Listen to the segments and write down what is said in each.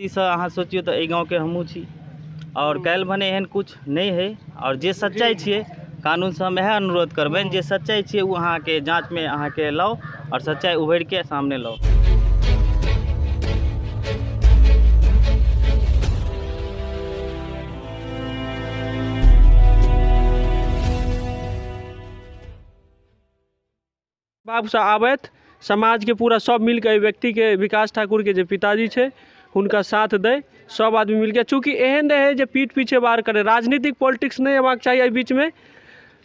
से अहाँ सोचियो तो गाँव के हमहूँ छी और काल्हि भने एहन कुछ नहीं है और जे सच्चाई छिए कानून से हम यह अनुरोध करबनि जे सच्चाई छिए वो अहाँ के जाँच में अहाँ के लाओ और सच्चाई उभरि के सामने लाओ। बाबू से आबैत समाज के पूरा सब मिलकर व्यक्ति के विकास ठाकुर के जो पिताजी छे हुनका साथ दे सब आदमी मिलके, चूँकि एहन रहे जे पीठ पीछे वार करे, राजनीतिक पॉलिटिक्स नहीं हेबाक चाहिए बीच में।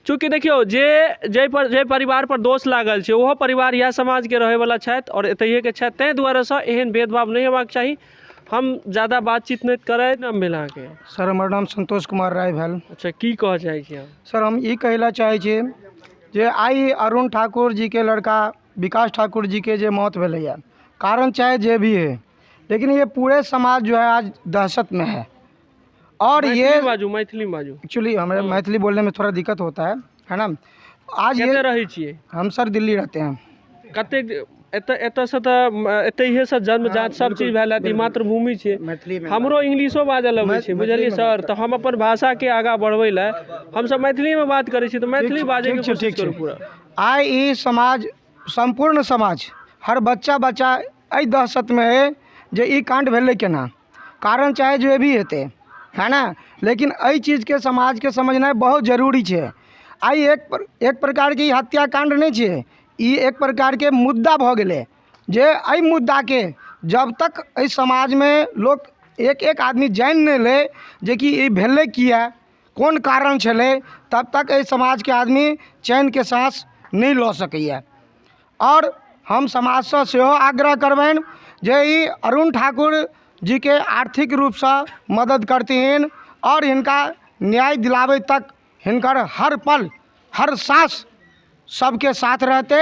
चूँकि देखियो जे परिवार पर दोष लागल छे ओहो परिवार यह समाज के रहे वाला छथि और एतहिए के छथि, तै दुआरे से एहन भेदभाव नहीं हेबाक चाहिए। हम ज़्यादा बातचीत नहीं करे। नाम भेल अहाँके? सर हमर नाम संतोष कुमार राय भेल। अच्छा, की कह चाहे छी अहाँ? सर हम ई कहला चाहे छी जे आई अरुण ठाकुर जी के लड़का विकास ठाकुर जी के जे मौत भेलैया, कारण चाहे जे भी है, लेकिन ये पूरे समाज जो है आज दहशत में है। और ये मैथिली बाजू एक्चुअली हमें मैथिली बोलने में थोड़ा दिक्कत होता है ना। आज ये रहे छिए हम सर दिल्ली रहते हैं। कते एतऽ से तऽ एतहिए से जन्म जात सब चीज भेल है, मातृभूमि छे। हमरो इंग्लिशो बाजल अबै छे, बुझलिए सर। तो हम अपन भाषा के आगा बढ़बै ला हम सब मैथिली में बात करै छी, तो मैथिली बाजे के कोशिश करू पूरा। आई ई समाज संपूर्ण समाज हर बच्चा एहि दहशत में है जे ई कांड भेलै केना, कारण चाहे जो भी हेतै है ना, लेकिन एहि चीज के समाज के समझना बहुत जरूरी है। आई एक प्रकार के हत्याकांड नहीं है, ई एक प्रकार के मुद्दा भ गेलै जे एहि मुद्दा के जब तक एहि समाज में लोग एक आदमी जान नहीं ले जे कि ई भेलै किया, कोन कारण छलै, तब तक एहि समाज के आदमी चैन के सांस नहीं लऽ सकैया। और हम समाज से सेहो आग्रह करबनि जे ई अरुण ठाकुर जी के आर्थिक रूप से मदद करथिन और इनका न्याय दिलावे तक हिनकर हर पल हर सांस सबके साथ रहते,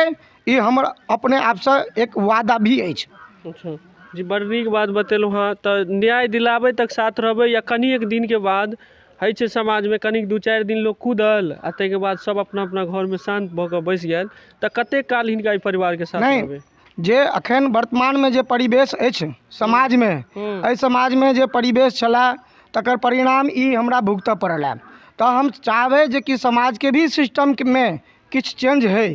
ये हमर अपने आप से एक वादा भी है। अच्छा जी, बड़ नीक बात बतेलहुँ। हाँ, तो न्याय दिलावे तक साथ रहबै या कनी एक दिन के बाद है छे समाज में कनिक 2-4 दिन लोग कूदल आ ताहि के बाद सब अपना अपना घर में शांत भऽ कऽ बैस गेल, तो कते काल हिनका ई परिवार के साथ रहबै? जे अखन वर्तमान में जे परिवेश अछि समाज में, एहि समाज में जे परिवेश छला तकर परिणाम ई हमरा भुगतऽ पड़ल है। तो हम चाहबै जे कि समाज के भी सिस्टम में किछ चेंज है।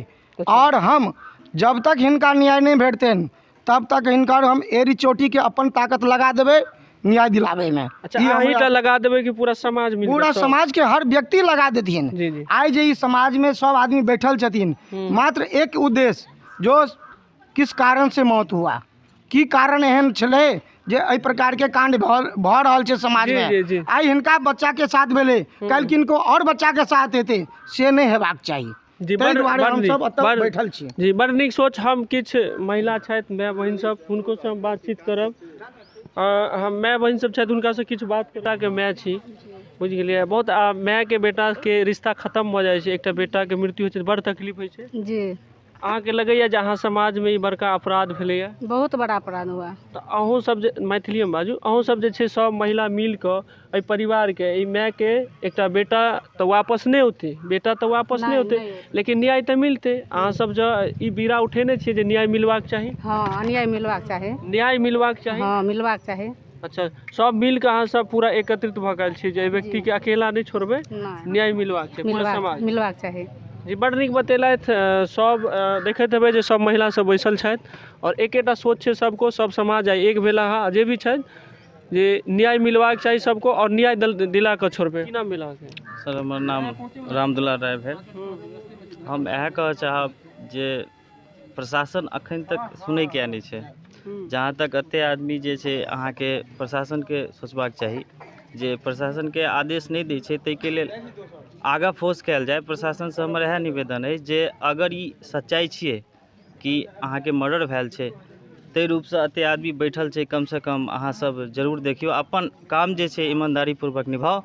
और हम जब तक हिनका न्याय नहीं भेटतन तब तक हिनकर हम एड़ी चोटी के अपन ताकत लगा देवे न्याय दिलावे में। अच्छा, अहींटा लगा देवे कि पूरा समाज मिल? पूरा समाज के हर व्यक्ति लगा देथिन। आई जे समाज में सब आदमी बैठल छथिन, मात्र एक उद्देश्य, जो किस कारण से मौत हुआ, की कारण एहन छलै जे एहि प्रकार के कांड भऽ रहल छै समाज में। आई हिनका बच्चा के साथ भेलै, कल किनको और बच्चा के साथ हेतै, से नहीं हेबाक चाहिए। जी, बैठल छी जी, बड़ नीक सोच। हम किछ महिला छथि माय बहिन सब, हुनको से हम बातचीत करब। हम माय बहिन सब छथि, हुनका से किछु बात के माय छी, बुझ गेलिए। बहुत माय के बेटा के रिश्ता खत्म भऽ जाइ छै, एकटा बेटा के मृत्यु होइ छै, बड़ तकलीफ होइ छै। जी, अहाँ के लगैया जहाँ समाज में ई बड़का अपराध भेलैया? बहुत बड़ा अपराध हुआ। तो अहूँ सब जे मैथिली में बाजू, अहूँ सब जे छै सब महिला मिल कऽ एहि परिवार के, ई माय के एकटा बेटा तो वापस नहीं होते, बेटा तो वापस नहीं होते, लेकिन न्याय तो मिलते। अहाँ सब जो ई बीड़ा उठेने छियै जे न्याय मिलवाक चाही? हाँ, न्याय मिलवाक चाही। न्याय मिलवाक चाही? हाँ, मिलवाक चाही। अच्छा, सब मिल के अहाँ सब पूरा एकत्रित भऽ गेल छी जे व्यक्ति के अकेला नहीं छोड़बै, न्याय मिलवाक चाही, पूरा समाज मिलवाक चाही। जी, बड़ नीक बतेलथि। सब देखैत हेबै जे सब महिला सब बैसल छथि और एकेटा सोच छै सबको, सब समाज आई एक भेला है, जे भी छथि जे न्याय मिलवाक चाही सबको और न्याय दिला के छोड़बै। की नाम भेल अहाँके? सर हमर नाम रामदुल्ला राय भेल। हम यह कह चाहब जे प्रशासन अखन तक सुनै किया नहीं छै। जहाँ तक एते आदमी जे छै अहाँ के प्रशासन के सोचबाक चाही जे प्रशासन के आदेश नहीं दै छै, ताहिके लेल आगा फोर्स कयल जाए। प्रशासन से हमर यह निवेदन है जे अगर ई सच्चाई छिए कि अहाँ के मर्डर भेल छै, ताहि रूप से एते आदमी बैठल छै, कम से कम अहाँ सब जरूर देखियो, अपन काम जे छै ईमानदारी पूर्वक निभाओ।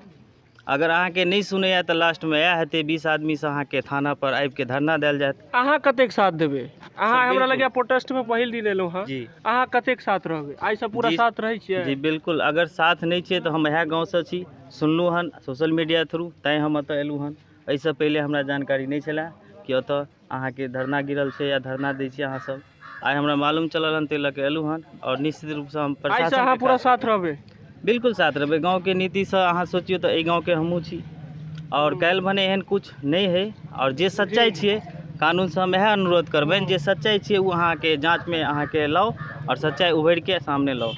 अगर अहाँ के नहीं सुनैया तो लास्ट में यह हेतै 20 आदमी से अहाँ के थाना पर आबि के धरना देल जायत। अहाँ कतेक साथ देबै? अहाँ हमरा लगे प्रोटेस्ट में पहिल दिन एलहुँ हँ जी, अहाँ कतेक साथ रहबै? आई सब पूरा साथ रहै छियै? जी बिल्कुल। अगर साथ नहीं छियै तो हम यह गाँव से छी, सुनलहुँ हन सोशल मीडिया थ्रू, तैं हम एतऽ एलहुँ हन। एहिसँ पहले हमरा जानकारी नहीं छलै कि एतऽ अहाँ के धरना गिरल छै या धरना दै छी अहाँ सब। आइ हमरा मालूम चलल हन ताहि लऽ के एलहुँ हन और निश्चित रूपसँ हम आइसँ अहाँ प्रशासन पूरा साथ रहबै। बिल्कुल साथ रहबै। गाँवके नीतिसँ अहाँ सोचियौ तऽ एहि गाँवके हमहूँ छी और काल्हि भने एहन कुछ नहीं है और जे सच्चाई छियै कानूनसँ हम इएह अनुरोध करबनि जे सच्चाई छियै ओ अहाँके जाँचमे अहाँके लाउ और सच्चाई उभरि के सामने लाउ।